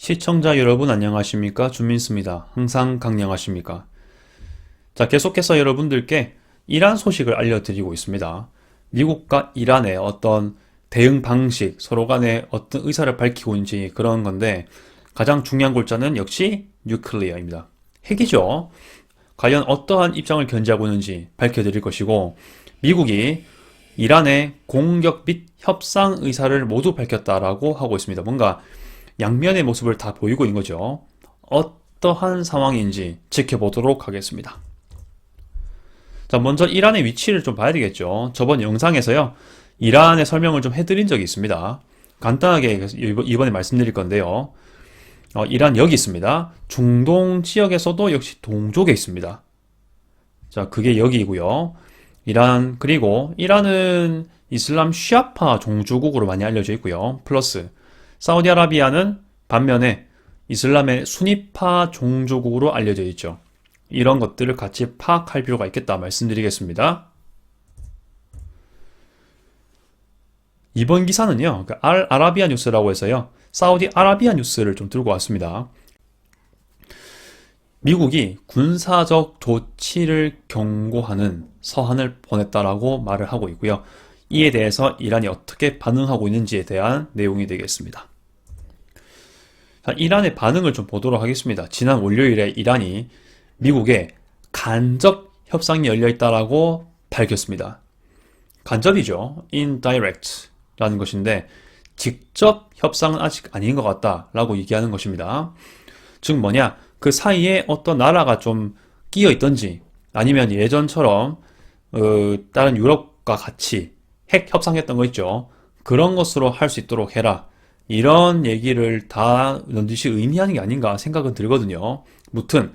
시청자 여러분 안녕하십니까? 준민스입니다. 항상 강령하십니까? 자, 계속해서 여러분들께 이란 소식을 알려드리고 있습니다. 미국과 이란의 어떤 대응 방식, 서로 간에 어떤 의사를 밝히고 있는지 그런 건데 가장 중요한 골자는 역시 뉴클리어입니다. 핵이죠. 과연 어떠한 입장을 견지하고 있는지 밝혀드릴 것이고 미국이 이란의 공격 및 협상 의사를 모두 밝혔다라고 하고 있습니다. 뭔가 양면의 모습을 다 보이고 있는 거죠. 어떠한 상황인지 지켜보도록 하겠습니다. 자, 먼저 이란의 위치를 좀 봐야 되겠죠. 저번 영상에서요, 이란의 설명을 좀 해드린 적이 있습니다. 간단하게 이번에 말씀드릴 건데요. 이란 여기 있습니다. 중동 지역에서도 역시 동쪽에 있습니다. 자, 그게 여기고요. 그리고 이란은 이슬람 쉬아파 종주국으로 많이 알려져 있고요. 플러스 사우디아라비아는 반면에 이슬람의 수니파 종주국으로 알려져 있죠. 이런 것들을 같이 파악할 필요가 있겠다 말씀드리겠습니다. 이번 기사는요, 알 아라비아 뉴스라고 해서요, 사우디 아라비아 뉴스를 좀 들고 왔습니다. 미국이 군사적 조치를 경고하는 서한을 보냈다라고 말을 하고 있고요. 이에 대해서 이란이 어떻게 반응하고 있는지에 대한 내용이 되겠습니다. 자, 이란의 반응을 좀 보도록 하겠습니다. 지난 월요일에 이란이 미국에 간접 협상이 열려 있다라고 밝혔습니다. 간접이죠. indirect라는 것인데 직접 협상은 아직 아닌 것 같다라고 얘기하는 것입니다. 즉 뭐냐? 그 사이에 어떤 나라가 좀 끼어 있던지 아니면 예전처럼 다른 유럽과 같이 핵 협상했던 거 있죠. 그런 것으로 할 수 있도록 해라. 이런 얘기를 다 넌지시 의미하는 게 아닌가 생각은 들거든요. 무튼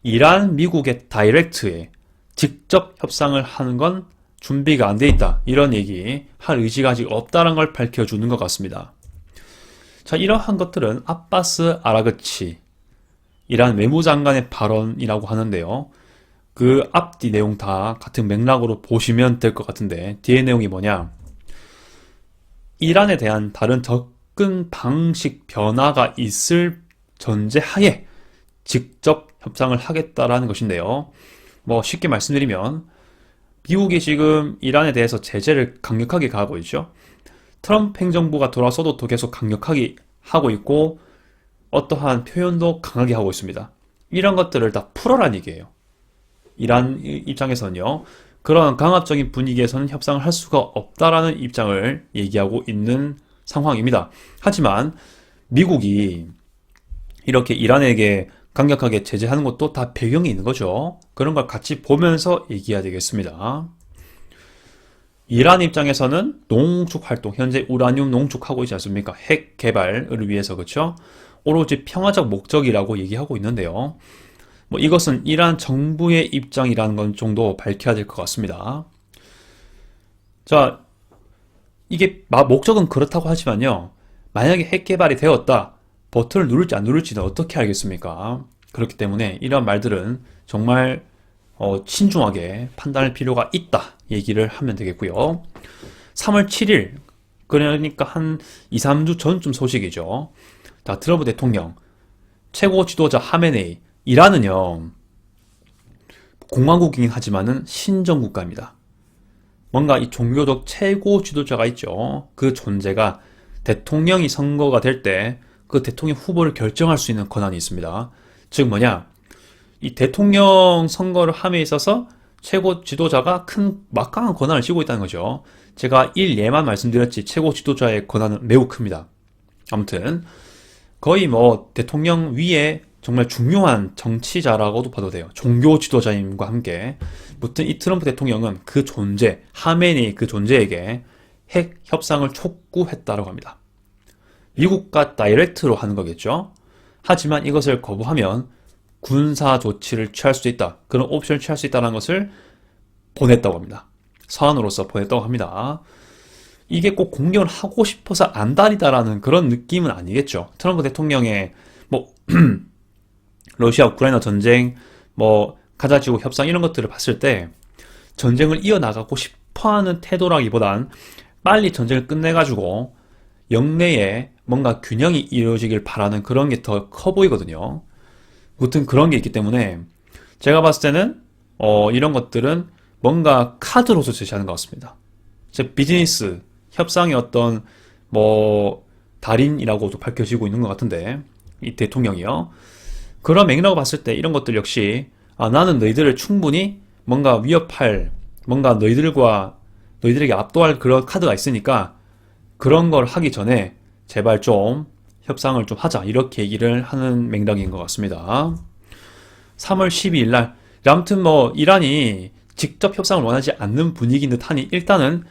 이란, 미국의 다이렉트에 직접 협상을 하는 건 준비가 안 돼 있다. 이런 얘기 할 의지가 아직 없다는 걸 밝혀주는 것 같습니다. 자, 이러한 것들은 아바스 아라그치 이란 외무장관의 발언이라고 하는데요. 그 앞뒤 내용 다 같은 맥락으로 보시면 될 것 같은데 뒤에 내용이 뭐냐? 이란에 대한 다른 접근 방식 변화가 있을 전제하에 직접 협상을 하겠다라는 것인데요. 뭐 쉽게 말씀드리면 미국이 지금 이란에 대해서 제재를 강력하게 가하고 있죠. 트럼프 행정부가 돌아서도 또 계속 강력하게 하고 있고 어떠한 표현도 강하게 하고 있습니다. 이런 것들을 다 풀어라는 얘기예요. 이란 입장에서는요. 그런 강압적인 분위기에서는 협상을 할 수가 없다라는 입장을 얘기하고 있는 상황입니다. 하지만 미국이 이렇게 이란에게 강력하게 제재하는 것도 다 배경이 있는 거죠. 그런 걸 같이 보면서 얘기해야 되겠습니다. 이란 입장에서는 농축 활동, 현재 우라늄 농축하고 있지 않습니까? 핵 개발을 위해서, 그렇죠? 오로지 평화적 목적이라고 얘기하고 있는데요. 뭐 이것은 이란 정부의 입장이라는 건 정도 밝혀야 될 것 같습니다. 자, 이게 목적은 그렇다고 하지만요. 만약에 핵 개발이 되었다. 버튼을 누를지 안 누를지는 어떻게 알겠습니까? 그렇기 때문에 이런 말들은 정말 신중하게 판단할 필요가 있다 얘기를 하면 되겠고요. 3월 7일 그러니까 한 2, 3주 전쯤 소식이죠. 자, 트럼프 대통령 최고 지도자 하메네이 이란은요 공화국이긴 하지만은 신정국가입니다. 뭔가 이 종교적 최고 지도자가 있죠. 그 존재가 대통령이 선거가 될 때 그 대통령 후보를 결정할 수 있는 권한이 있습니다. 즉 뭐냐? 이 대통령 선거를 함에 있어서 최고 지도자가 큰 막강한 권한을 쥐고 있다는 거죠. 제가 일예만 말씀드렸지 최고 지도자의 권한은 매우 큽니다. 아무튼 거의 뭐 대통령 위에 정말 중요한 정치자라고도 봐도 돼요. 종교 지도자님과 함께. 무튼 이 트럼프 대통령은 그 존재, 하메네이 그 존재에게 핵 협상을 촉구했다고 합니다. 미국과 다이렉트로 하는 거겠죠. 하지만 이것을 거부하면 군사 조치를 취할 수 있다. 그런 옵션을 취할 수 있다는 것을 보냈다고 합니다. 서한으로서 보냈다고 합니다. 이게 꼭 공격을 하고 싶어서 안달이다라는 그런 느낌은 아니겠죠. 트럼프 대통령의 뭐 러시아 우크라이나 전쟁, 뭐 가자지구 협상 이런 것들을 봤을 때 전쟁을 이어나가고 싶어하는 태도라기보단 빨리 전쟁을 끝내가지고 영내에 뭔가 균형이 이루어지길 바라는 그런 게 더 커 보이거든요. 무튼 그런 게 있기 때문에 제가 봤을 때는 이런 것들은 뭔가 카드로서 제시하는 것 같습니다. 제 비즈니스 협상의 어떤 뭐 달인이라고도 밝혀지고 있는 것 같은데 이 대통령이요. 그런 맥락을 봤을 때 이런 것들 역시 나는 너희들을 충분히 뭔가 위협할 뭔가 너희들에게 압도할 그런 카드가 있으니까 그런 걸 하기 전에 제발 좀 협상을 좀 하자 이렇게 얘기를 하는 맥락인 것 같습니다. 3월 12일 날 아무튼 뭐 이란이 직접 협상을 원하지 않는 분위기인 듯하니 일단은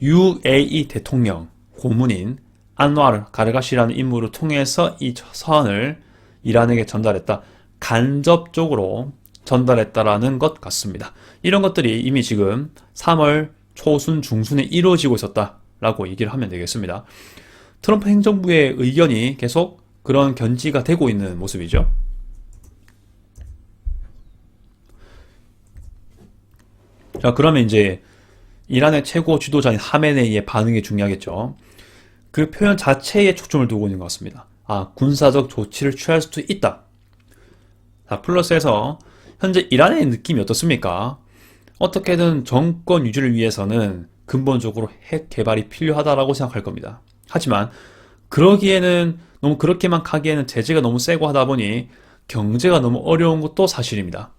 UAE 대통령 고문인 안와르 가르가시라는 인물을 통해서 이 서한을 이란에게 전달했다. 간접적으로 전달했다라는 것 같습니다. 이런 것들이 이미 지금 3월 초순 중순에 이루어지고 있었다라고 얘기를 하면 되겠습니다. 트럼프 행정부의 의견이 계속 그런 견지가 되고 있는 모습이죠. 자, 그러면 이제 이란의 최고 지도자인 하메네이의 반응이 중요하겠죠. 그 표현 자체에 초점을 두고 있는 것 같습니다. 군사적 조치를 취할 수도 있다. 자, 플러스해서 현재 이란의 느낌이 어떻습니까? 어떻게든 정권 유지를 위해서는 근본적으로 핵 개발이 필요하다라고 생각할 겁니다. 하지만 그러기에는 너무 그렇게만 가기에는 제재가 너무 세고 하다 보니 경제가 너무 어려운 것도 사실입니다.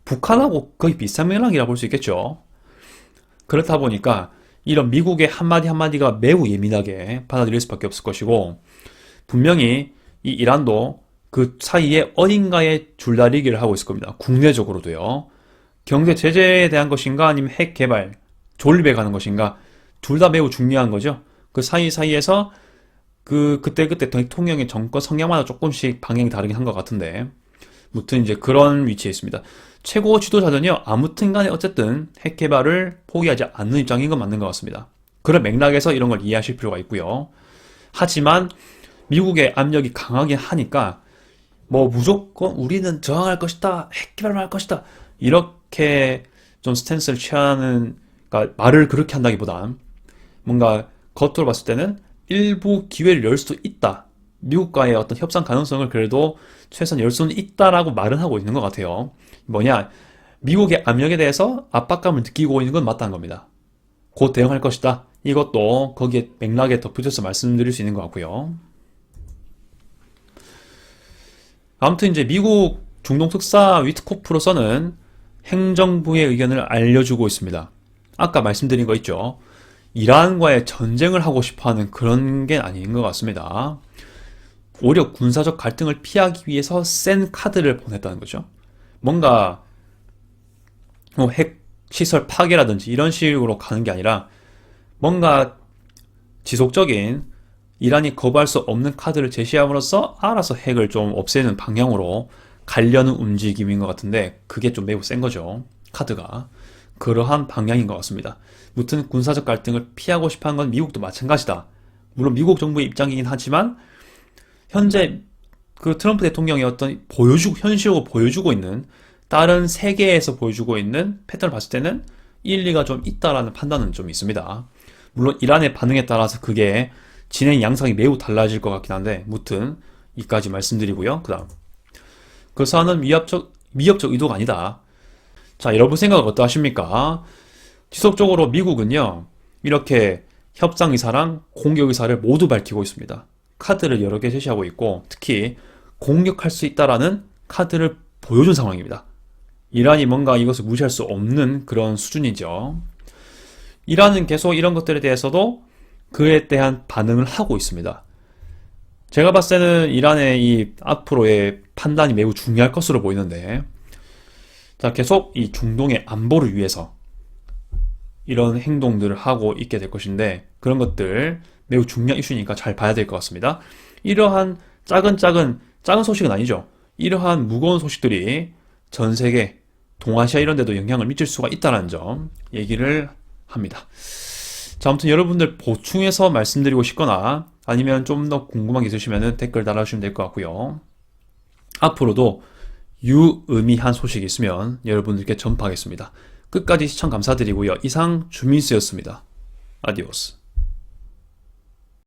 북한하고 거의 비슷한 맥락이라 볼 수 있겠죠. 그렇다 보니까 이런 미국의 한마디 한마디가 매우 예민하게 받아들일 수밖에 없을 것이고 분명히 이 이란도 그 사이에 어딘가에 줄다리기를 하고 있을 겁니다. 국내적으로도요. 경제 제재에 대한 것인가 아니면 핵 개발, 존립에 가는 것인가 둘 다 매우 중요한 거죠. 그 사이사이에서 그때그때 대통령의 정권 성향마다 조금씩 방향이 다르긴 한 것 같은데 무튼 이제 그런 위치에 있습니다. 최고 지도자는요, 아무튼 간에 어쨌든 핵 개발을 포기하지 않는 입장인 건 맞는 것 같습니다. 그런 맥락에서 이런 걸 이해하실 필요가 있고요. 하지만 미국의 압력이 강하게 하니까 뭐 무조건 우리는 저항할 것이다, 핵 개발만 할 것이다 이렇게 좀 스탠스를 취하는, 그러니까 말을 그렇게 한다기보단 뭔가 겉으로 봤을 때는 일부 기회를 열 수도 있다. 미국과의 어떤 협상 가능성을 그래도 최소한 열 수는 있다라고 말은 하고 있는 것 같아요. 뭐냐? 미국의 압력에 대해서 압박감을 느끼고 있는 건 맞다는 겁니다. 곧 대응할 것이다. 이것도 거기에 맥락에 덧붙여서 말씀드릴 수 있는 것 같고요. 아무튼 이제 미국 중동 특사 위트코프로서는 행정부의 의견을 알려주고 있습니다. 아까 말씀드린 거 있죠. 이란과의 전쟁을 하고 싶어하는 그런 게 아닌 것 같습니다. 오히려 군사적 갈등을 피하기 위해서 센 카드를 보냈다는 거죠. 뭔가 핵 시설 파괴라든지 이런 식으로 가는 게 아니라 뭔가 지속적인 이란이 거부할 수 없는 카드를 제시함으로써 알아서 핵을 좀 없애는 방향으로 가려는 움직임인 것 같은데 그게 좀 매우 센 거죠. 카드가. 그러한 방향인 것 같습니다. 무튼 군사적 갈등을 피하고 싶어하는 건 미국도 마찬가지다. 물론 미국 정부의 입장이긴 하지만 현재 그 트럼프 대통령의 어떤 현실적으로 보여주고 있는 다른 세계에서 보여주고 있는 패턴을 봤을 때는 일리가 좀 있다라는 판단은 좀 있습니다. 물론 이란의 반응에 따라서 그게 진행 양상이 매우 달라질 것 같긴 한데 무튼 이까지 말씀드리고요. 그 다음 그 사안은 위협적 의도가 아니다. 자, 여러분 생각은 어떠하십니까? 지속적으로 미국은요 이렇게 협상 의사랑 공격 의사를 모두 밝히고 있습니다. 카드를 여러 개 제시하고 있고 특히 공격할 수 있다라는 카드를 보여준 상황입니다. 이란이 뭔가 이것을 무시할 수 없는 그런 수준이죠. 이란은 계속 이런 것들에 대해서도 그에 대한 반응을 하고 있습니다. 제가 봤을 때는 이란의 이 앞으로의 판단이 매우 중요할 것으로 보이는데 자, 계속 이 중동의 안보를 위해서 이런 행동들을 하고 있게 될 것인데 그런 것들 매우 중요한 이슈니까 잘 봐야 될 것 같습니다. 이러한 작은 소식은 아니죠. 이러한 무거운 소식들이 전 세계, 동아시아 이런 데도 영향을 미칠 수가 있다는 점 얘기를 합니다. 자, 아무튼 여러분들 보충해서 말씀드리고 싶거나 아니면 좀 더 궁금한 게 있으시면 댓글 달아주시면 될 것 같고요. 앞으로도 유의미한 소식이 있으면 여러분들께 전파하겠습니다. 끝까지 시청 감사드리고요. 이상 주민수였습니다. 아디오스.